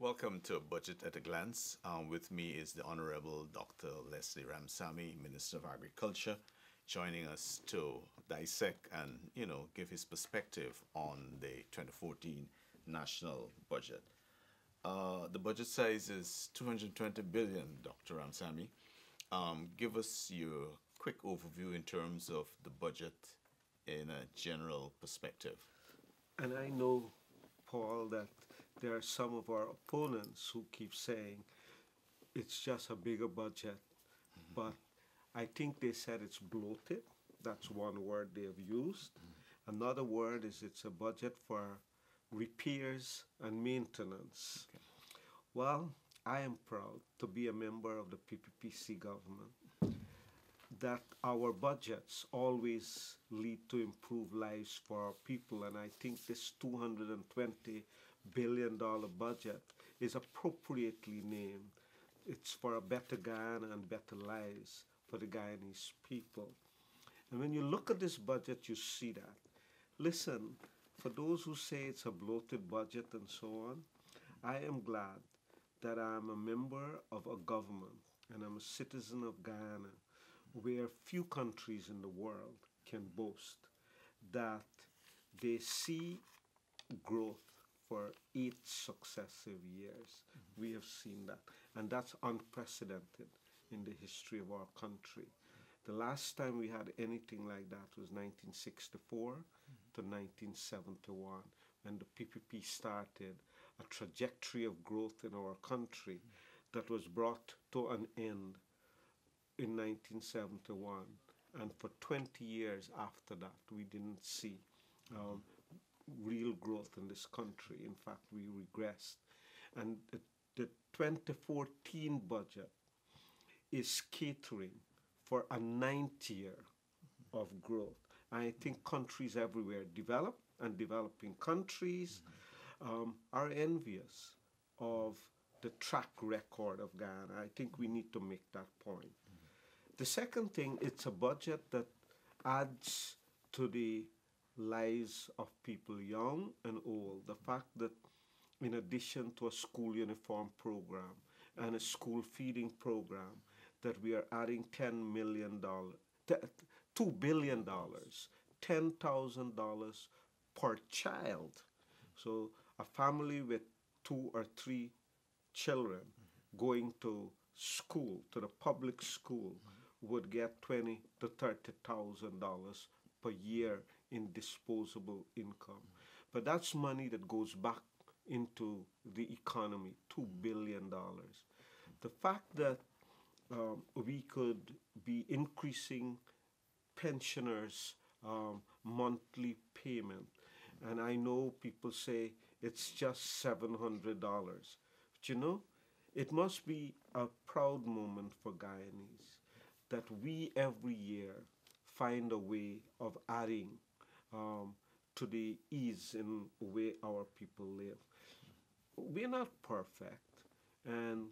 Welcome to Budget at a Glance. With me is the Honorable Dr. Leslie Ramsammy, Minister of Agriculture, joining us to dissect and, give his perspective on the 2014 national budget. The budget size is 220 billion, Dr. Ramsammy. Give us your quick overview in terms of the budget in a general perspective. And I know, Paul, that there are some of our opponents who keep saying it's just a bigger budget, but I think they said it's bloated. That's one word they have used. Another word is it's a budget for repairs and maintenance. Okay. Well, I am proud to be a member of the PPPC government, that our budgets always lead to improved lives for our people, and I think this $220 billion budget is appropriately named. It's for a better Guyana and better lives for the Guyanese people. And when you look at this budget, you see that. Listen, for those who say it's a bloated budget and so on, I am glad that I'm a member of a government and I'm a citizen of Guyana where few countries in the world can boast that they see growth for 8 successive years. We have seen that, and that's unprecedented in the history of our country. The last time we had anything like that was 1964 to 1971, when the PPP started a trajectory of growth in our country that was brought to an end in 1971. And for 20 years after that, we didn't see real growth in this country. In fact, we regressed. And the 2014 budget is catering for a 9th year of growth. I think countries everywhere, developed and developing countries, are envious of the track record of Guyana. I think we need to make that point. The second thing, it's a budget that adds to the lives of people young and old. The fact that in addition to a school uniform program and a school feeding program, that we are adding $10 million, $2 billion, $10,000 per child. So a family with 2 or 3 children going to school, to the public school, would get $20,000 to $30,000 per year in disposable income. But that's money that goes back into the economy, $2 billion. The fact that we could be increasing pensioners' monthly payment, and I know people say it's just $700. But it must be a proud moment for Guyanese that we every year find a way of adding to the ease in the way our people live. We're not perfect, and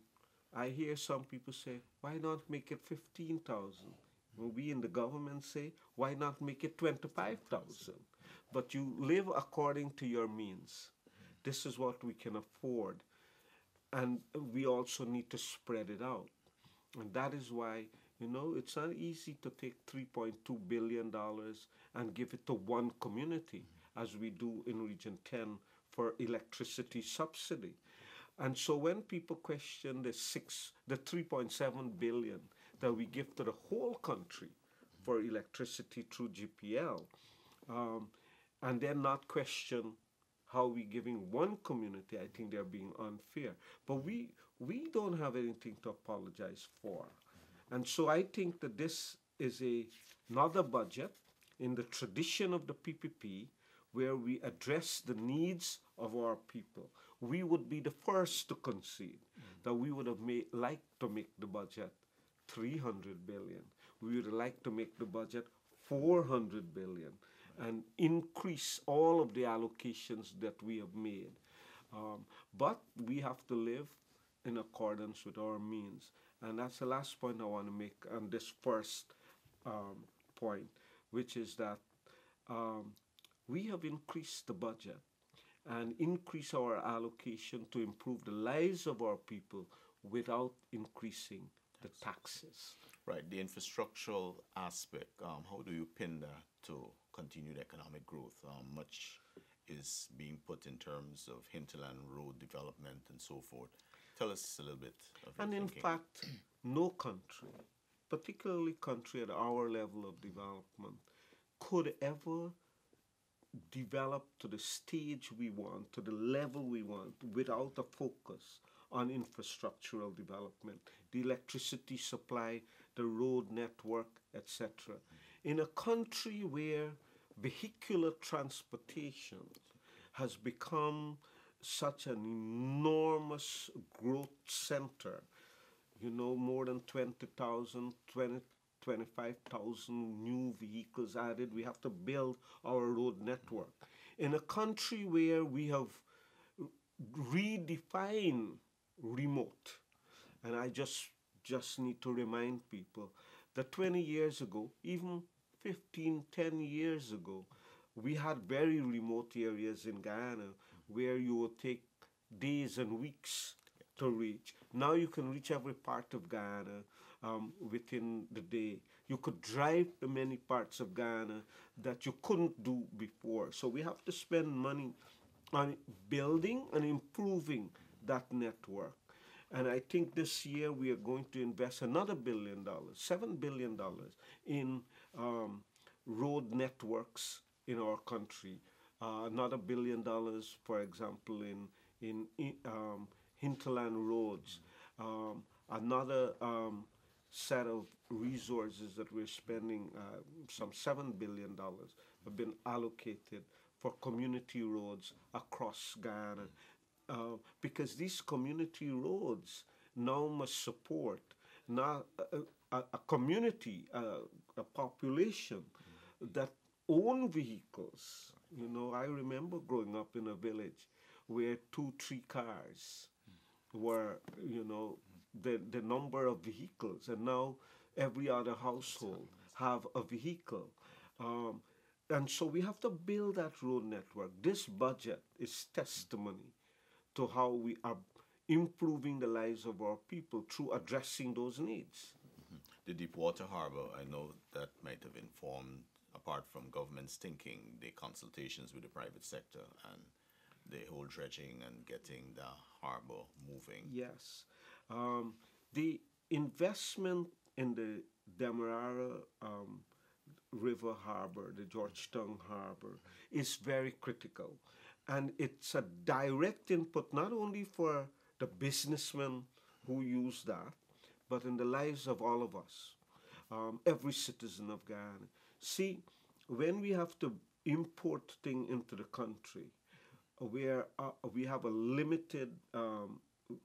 I hear some people say, why not make it 15,000? We in the government say, why not make it 25,000? But you live according to your means. This is what we can afford, and we also need to spread it out. And that is why, it's not easy to take $3.2 billion and give it to one community, as we do in Region 10 for electricity subsidy. And so when people question the 3.7 billion that we give to the whole country for electricity through GPL, and then not question how we giving one community, I think they're being unfair. But we don't have anything to apologize for. And so I think that this is another budget in the tradition of the PPP where we address the needs of our people. We would be the first to concede that we would have liked to make the budget 300 billion. We would like to make the budget 400 billion and increase all of the allocations that we have made. But we have to live in accordance with our means. And that's the last point I want to make on this first point, which is that we have increased the budget. and increase our allocation to improve the lives of our people without increasing the taxes. Right, the infrastructural aspect, how do you pin that to continued economic growth? Much is being put in terms of hinterland road development and so forth. Tell us a little bit of your And in thinking. fact, no country, particularly country at our level of development, could ever develop to the stage we want, to the level we want, without a focus on infrastructural development, the electricity supply, the road network, etc. In a country where vehicular transportation has become such an enormous growth center, more than 20,000, 25,000 new vehicles added. We have to build our road network. In a country where we have redefined remote, and I just need to remind people that 20 years ago, even 15, 10 years ago, we had very remote areas in Guyana where you would take days and weeks to reach. Now you can reach every part of Guyana within the day. You could drive to many parts of Guyana that you couldn't do before. So we have to spend money on building and improving that network. And I think this year we are going to invest another $1 billion, $7 billion in road networks in our country. Another $1 billion, for example, in hinterland roads. Another set of resources that we're spending, some $7 billion, have been allocated for community roads across Guyana. Because these community roads now must support not a community, a population that own vehicles. I remember growing up in a village where 2, 3 cars were, the number of vehicles, and now every other household have a vehicle. And so we have to build that road network. This budget is testimony to how we are improving the lives of our people through addressing those needs. The Deepwater Harbor, I know that might have informed, apart from government's thinking, the consultations with the private sector and the whole dredging and getting the harbor moving. Yes. The investment in the Demerara River Harbor, the Georgetown Harbor, is very critical. And it's a direct input not only for the businessmen who use that, but in the lives of all of us, every citizen of Guyana. See, when we have to import things into the country, where we have a limited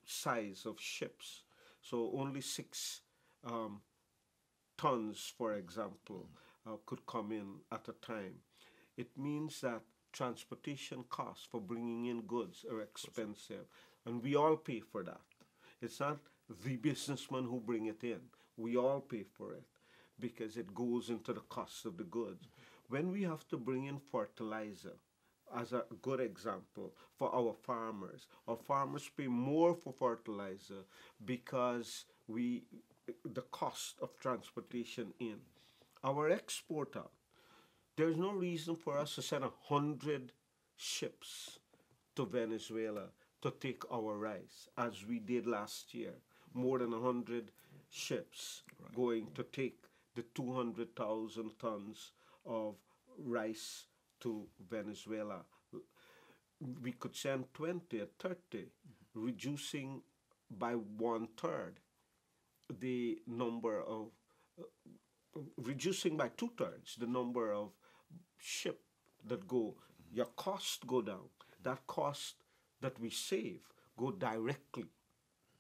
size of ships, so only 6 tons, for example, could come in at a time. It means that transportation costs for bringing in goods are expensive, and we all pay for that. It's not the businessman who bring it in. We all pay for it because it goes into the cost of the goods. When we have to bring in fertilizer, as a good example, for our farmers pay more for fertilizer because the cost of transportation in. Our export out, there's no reason for us to send 100 ships to Venezuela to take our rice, as we did last year. More than 100 ships going to take the 200,000 tons of rice to Venezuela. We could send 20 or 30, reducing by 1/3 the number of, reducing by 2/3 the number of ship that go. Your cost go down. That cost that we save go directly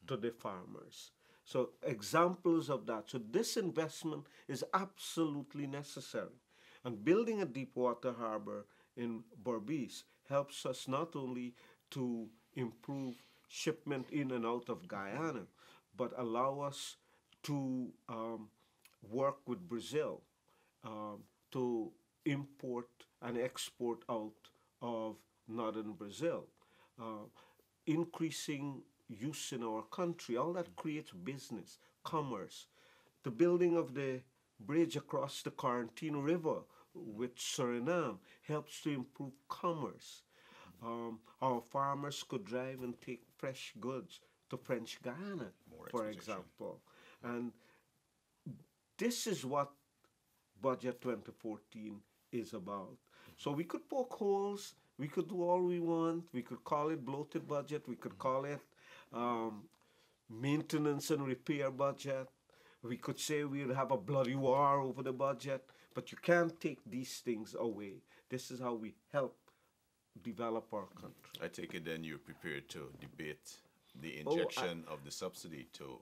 to the farmers. So examples of that. So this investment is absolutely necessary. And building a deepwater harbor in Berbice helps us not only to improve shipment in and out of Guyana, but allow us to work with Brazil to import and export out of northern Brazil, uh, increasing use in our country. All that creates business, commerce. The building of the bridge across the Quarantine River with Suriname helps to improve commerce. Our farmers could drive and take fresh goods to French Guiana, More for exposition. example. And this is what Budget 2014 is about. So we could poke holes, we could do all we want, we could call it bloated budget, we could call it um, maintenance and repair budget, we could say we'll have a bloody war over the budget, but you can't take these things away. This is how we help develop our country. I take it then you're prepared to debate the Oh, injection of the subsidy to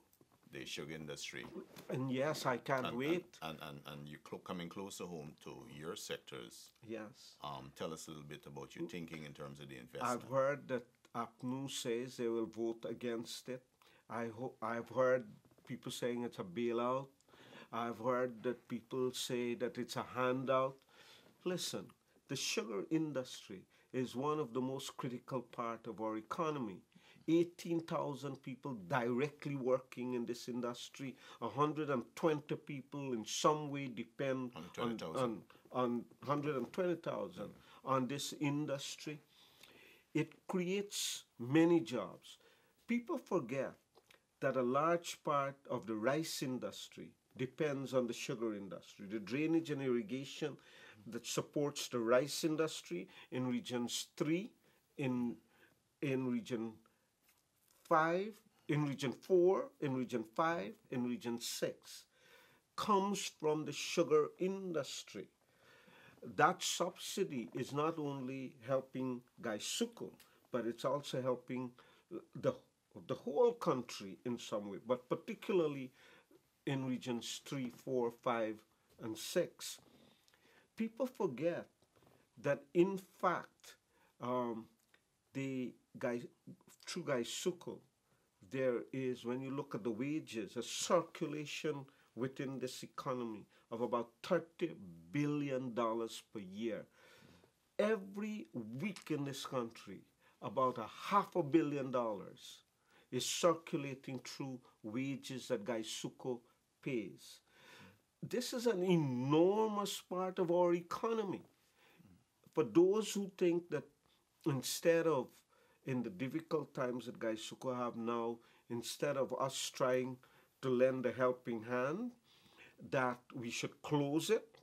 the sugar industry. and yes, I can't And, wait. and you coming closer home to your sectors. Yes. Tell us a little bit about your thinking in terms of the I've investment. heard that APNU says they will vote against it. I've heard people saying it's a bailout. I've heard that people say that it's a handout. Listen, the sugar industry is one of the most critical part of our economy. 18,000 people directly working in this industry, 120 people in some way depend on, 120,000. on 120,000 on this industry. It creates many jobs. People forget that a large part of the rice industry depends on the sugar industry. The drainage and irrigation that supports the rice industry in regions 3, in region 5, in region 4, in region 5, in region 6 comes from the sugar industry. That subsidy is not only helping Gaisuku, but it's also helping the, the whole country in some way, but particularly in regions 3, 4, 5, and 6. People forget that, in fact, the guy, through Gaisuku, there is, when you look at the wages, a circulation within this economy of about $30 billion per year. Every week in this country, about $500 million is circulating through wages that Gaisuko pays. This is an enormous part of our economy. For those who think that instead of, in the difficult times that Gaisuko have now, instead of us trying to lend a helping hand, that we should close it.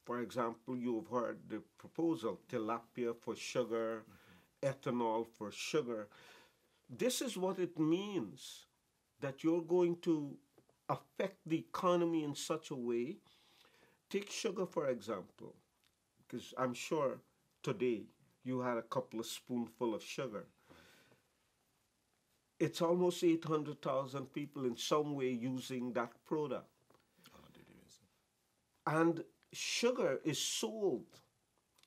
For example, you've heard the proposal, tilapia for sugar, ethanol for sugar. This is what it means, that you're going to affect the economy in such a way. Take sugar, for example, because I'm sure today you had a couple of spoonfuls of sugar. It's almost 800,000 people in some way using that product. And sugar is sold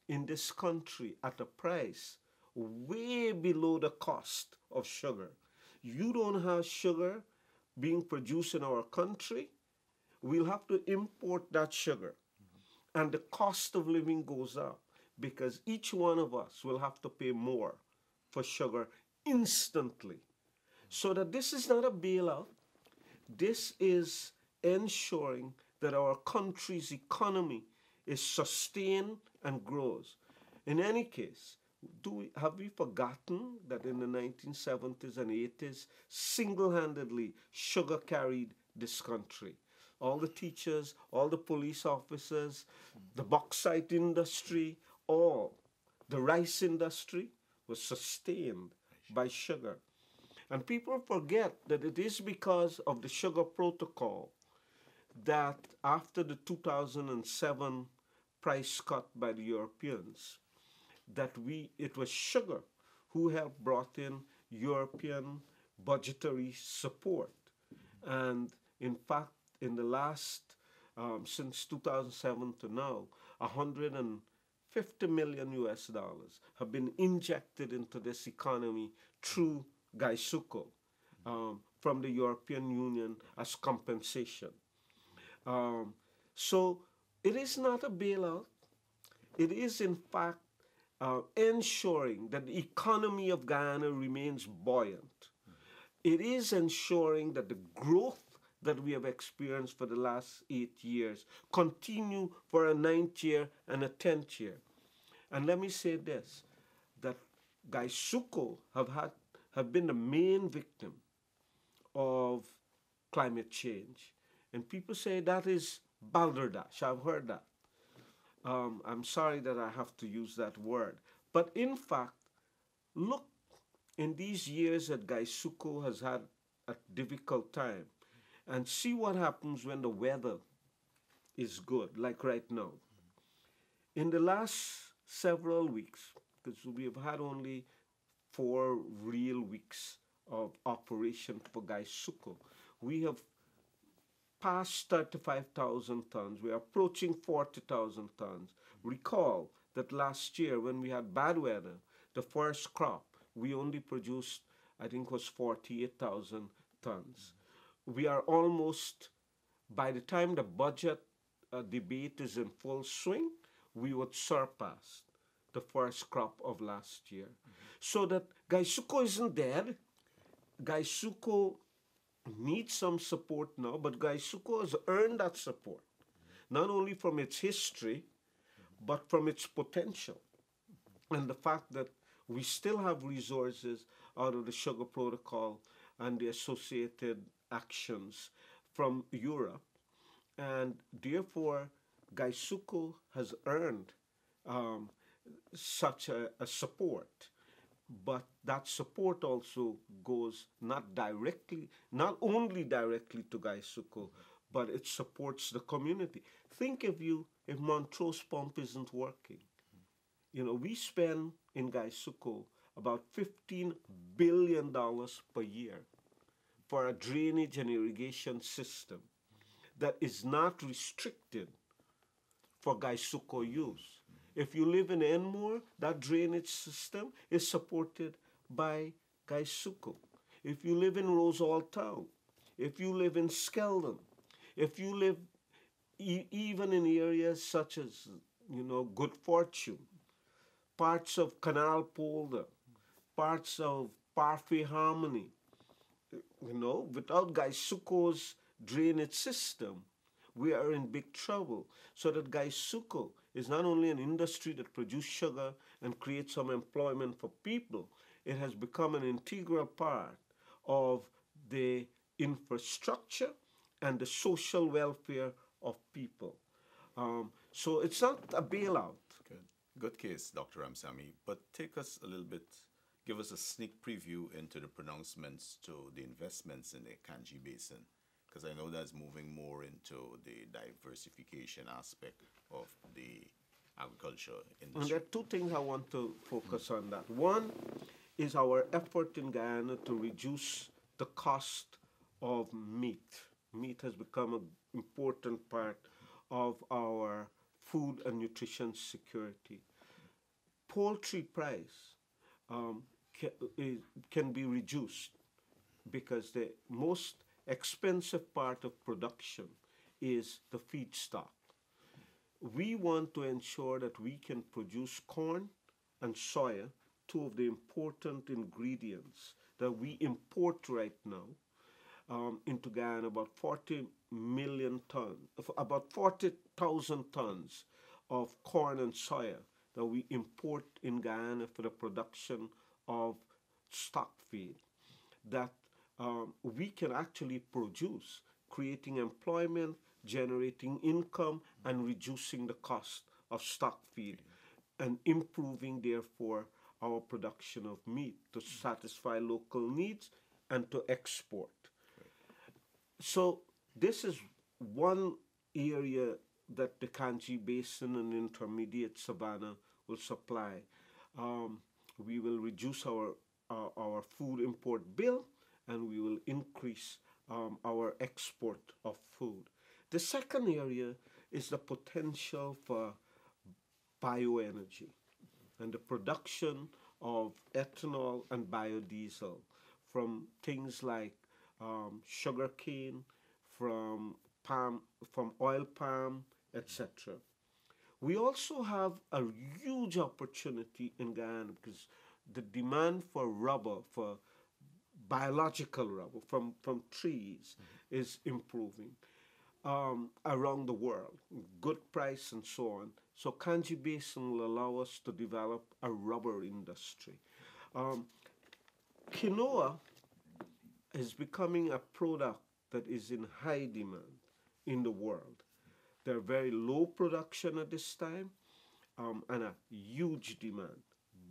in this country at a price way below the cost of sugar. You don't have sugar being produced in our country, we'll have to import that sugar. And the cost of living goes up because each one of us will have to pay more for sugar instantly. So that this is not a bailout, this is ensuring that our country's economy is sustained and grows. In any case, have we forgotten that in the 1970s and 80s, single-handedly, sugar carried this country? All the teachers, all the police officers, the bauxite industry, all the rice industry was sustained by sugar. And people forget that it is because of the sugar protocol that after the 2007 price cut by the Europeans, that it was sugar who helped brought in European budgetary support. And in fact, in the last, since 2007 to now, 150 million US dollars have been injected into this economy through Gaisuko from the European Union as compensation. So it is not a bailout. It is, in fact, ensuring that the economy of Guyana remains buoyant. It is ensuring that the growth that we have experienced for the last 8 years continue for a ninth year and a 10th year. And let me say this, that Gaisuko have been the main victim of climate change. And people say that is balderdash. I've heard that. I'm sorry that I have to use that word. But in fact, look, in these years that Gaisuko has had a difficult time, and see what happens when the weather is good, like right now. In the last several weeks, because we have had only 4 real weeks of operation for Gaisuko, we have past 35,000 tons. We are approaching 40,000 tons. Recall that last year when we had bad weather, the first crop, we only produced, I think, was 48,000 tons. We are almost, by the time the budget debate is in full swing, we would surpass the first crop of last year. So that Gaisuko isn't dead. Gaisuko needs some support now, but Gaisuko has earned that support, not only from its history, but from its potential. And the fact that we still have resources out of the Sugar Protocol and the associated actions from Europe. And therefore, Gaisuko has earned such a support. But that support also goes not only directly to Gaisuko, but it supports the community. Think if Montrose Pump isn't working. We spend in Gaisuko about $15 billion per year for a drainage and irrigation system that is not restricted for Gaisuko use. If you live in Enmore, that drainage system is supported by Gaisuko. If you live in Rosal Town, if you live in Skeldon, if you live even in areas such as, Good Fortune, parts of Canal Polder, parts of Parfait Harmony, without Gaisuko's drainage system, we are in big trouble. So that Gaisuko is not only an industry that produces sugar and creates some employment for people, it has become an integral part of the infrastructure and the social welfare of people. So it's not a bailout. Good case, Dr. Ramsammy. But take us a little bit, give us a sneak preview into the pronouncements to the investments in the Kanji Basin, because I know that's moving more into the diversification aspect of the agriculture industry. And there are 2 things I want to focus on that. One is our effort in Guyana to reduce the cost of meat. Meat has become an important part of our food and nutrition security. Poultry price can be reduced because the most expensive part of production is the feedstock. We want to ensure that we can produce corn and soya, 2 of the important ingredients that we import right now into Guyana, about 40,000 tons of corn and soya that we import in Guyana for the production of stock feed that we can actually produce, creating employment, generating income, and reducing the cost of stock feed, and improving, therefore, our production of meat to satisfy local needs and to export. So this is one area that the Kanji Basin and intermediate savanna will supply. We will reduce our food import bill, and we will increase our export of food. The second area is the potential for bioenergy and the production of ethanol and biodiesel from things like sugar cane, from oil palm, etc. We also have a huge opportunity in Guyana because the demand for rubber, for biological rubber from trees, is improving around the world, good price and so on. So Kanji Basin will allow us to develop a rubber industry. Um, Quinoa is becoming a product that is in high demand in the world. They're very low production at this time and a huge demand.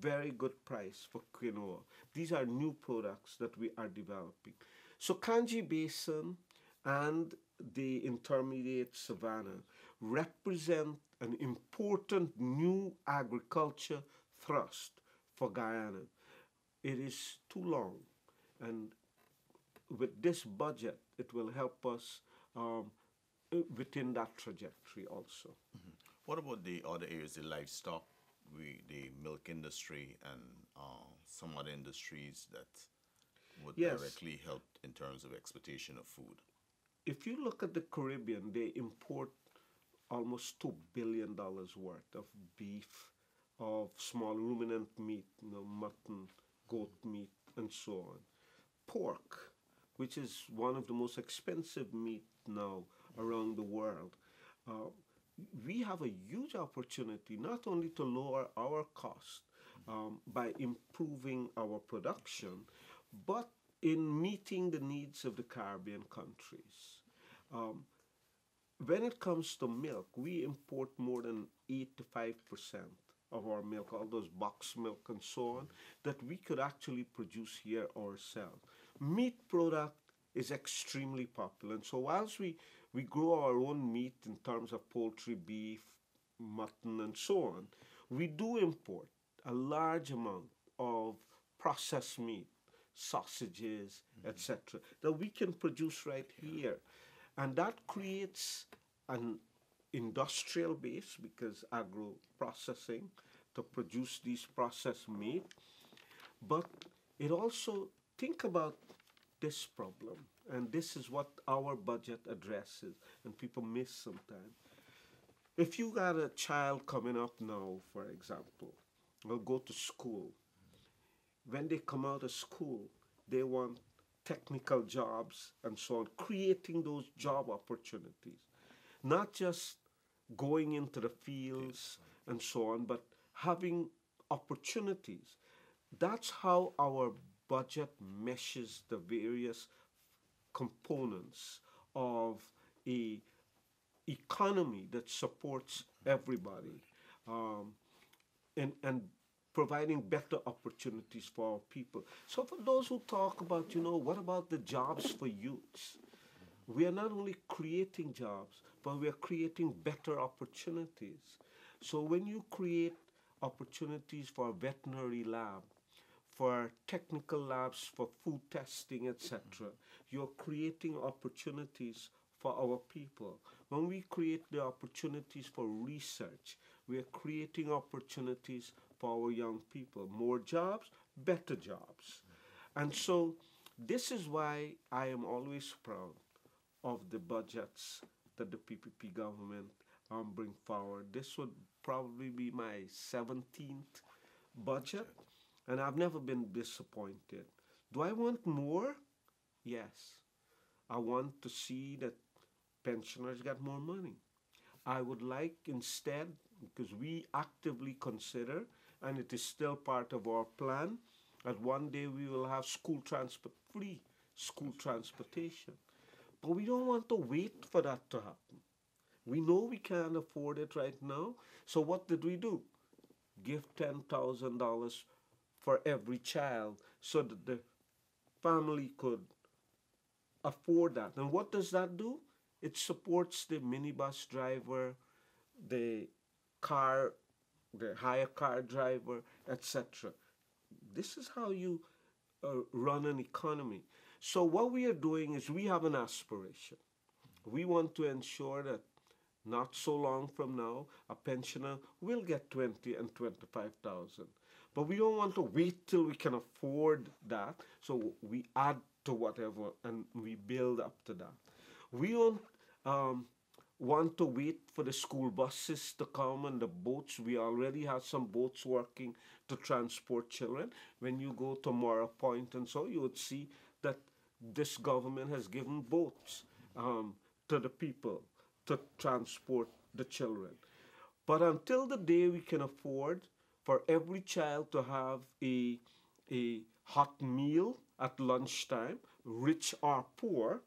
Very good price for quinoa. These are new products that we are developing. So Kanji Basin and the intermediate savanna represent an important new agriculture thrust for Guyana. It is too long, and with this budget, it will help us um, within that trajectory also. What about the other areas, the livestock, the milk industry, and some other industries that would Yes, directly help in terms of exportation of food? if you look at the Caribbean, they import almost $2 billion worth of beef, of small ruminant meat, mutton, goat meat, and so on. Pork, which is one of the most expensive meat now around the world. Uh, we have a huge opportunity not only to lower our cost by improving our production, but in meeting the needs of the Caribbean countries. Um, when it comes to milk, we import more than 85% of our milk, all those box milk and so on, that we could actually produce here ourselves. Meat product is extremely popular. And so whilst we grow our own meat in terms of poultry, beef, mutton, and so on, we do import a large amount of processed meat, sausages, etc., that we can produce right here. And that creates an industrial base because agro processing to produce these processed meat, but it also think about this problem, and this is what our budget addresses, and people miss sometimes. If you got a child coming up now, for example, will go to school, when they come out of school, they want technical jobs and so on, creating those job opportunities, not just going into the fields and so on, but having opportunities. That's how our budget meshes the various components of a economy that supports everybody um, and providing better opportunities for our people. So for those who talk about, what about the jobs for youths? We are not only creating jobs, but we are creating better opportunities. So when you create opportunities for a veterinary lab, for technical labs, for food testing, etc., you're creating opportunities for our people. When we create the opportunities for research, we are creating opportunities for our young people. More jobs, better jobs. And so this is why I am always proud of the budgets that the PPP government bring forward. This would probably be my 17th budget, and I've never been disappointed. Do I want more? Yes. I want to see that pensioners get more money. I would like instead, because we actively consider, and it is still part of our plan, that one day we will have free school transportation. But we don't want to wait for that to happen. We know we can't afford it right now. So what did we do? Give $10,000 for every child so that the family could afford that. And what does that do? It supports the minibus driver, the car, the hire car driver, etc. This is how you run an economy. So what we are doing is we have an aspiration. We want to ensure that not so long from now, a pensioner will get 20 and 25,000. But we don't want to wait till we can afford that. So we add to whatever and we build up to that. We don't want to wait for the school buses to come and the boats. We already have some boats working to transport children. When you go to Mora Point and so, you would see that this government has given boats to the people to transport the children. But until the day we can afford for every child to have a hot meal at lunchtime, rich or poor,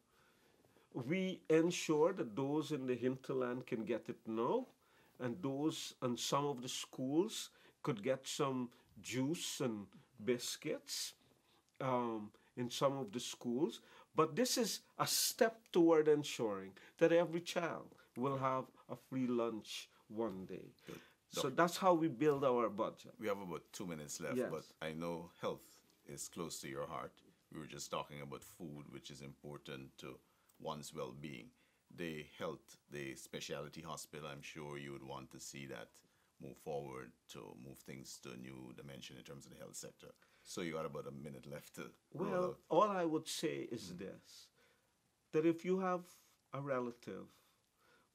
we ensure that those in the hinterland can get it now, and those and some of the schools could get some juice and biscuits in some of the schools. But this is a step toward ensuring that every child will have a free lunch one day. Good. So that's how we build our budget. We have about 2 minutes left, Yes. but I know health is close to your heart. We were just talking about food, which is important to one's well-being. The specialty hospital, I'm sure you would want to see that move forward to move things to a new dimension in terms of the health sector. So you got about a minute left to roll Well, out. all I would say is this, that if you have a relative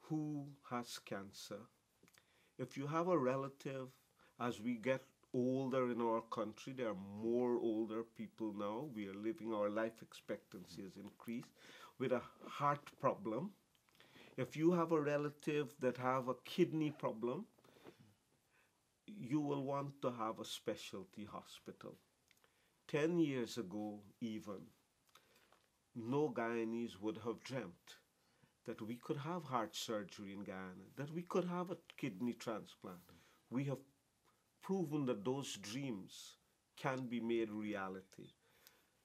who has cancer, if you have a relative, as we get older in our country, there are more older people now. We are living, our life expectancy has increased, with a heart problem. If you have a relative that have a kidney problem, you will want to have a specialty hospital. 10 years ago, even, no Guyanese would have dreamt that we could have heart surgery in Guyana, that we could have a kidney transplant. We have proven that those dreams can be made reality.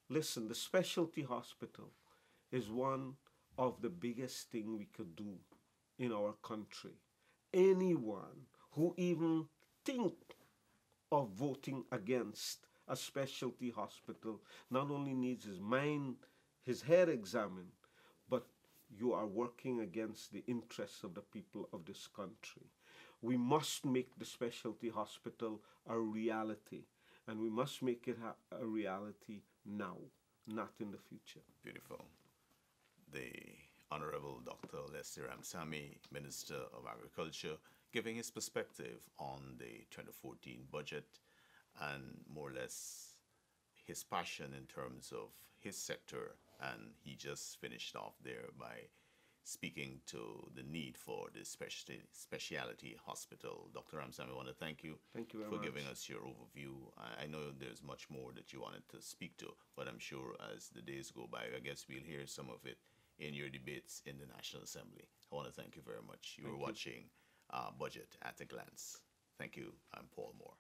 Listen, the specialty hospital is one of the biggest thing we could do in our country. Anyone who even think of voting against a specialty hospital not only needs his mind, his head examined, but you are working against the interests of the people of this country. We must make the specialty hospital a reality, and we must make it a reality now, not in the future. Beautiful. The Honorable Dr. Leslie Ramsammy, Minister of Agriculture, giving his perspective on the 2014 budget and more or less his passion in terms of his sector. And he just finished off there by speaking to the need for the specialty hospital. Dr. Ramsammy, I want to thank you, Thank you very for much. giving us your overview. I know there's much more that you wanted to speak to, but I'm sure as the days go by, I guess we'll hear some of it in your debates in the National Assembly. I want to thank you very much. You were watching Budget at a Glance. Thank you. I'm Paul Moore.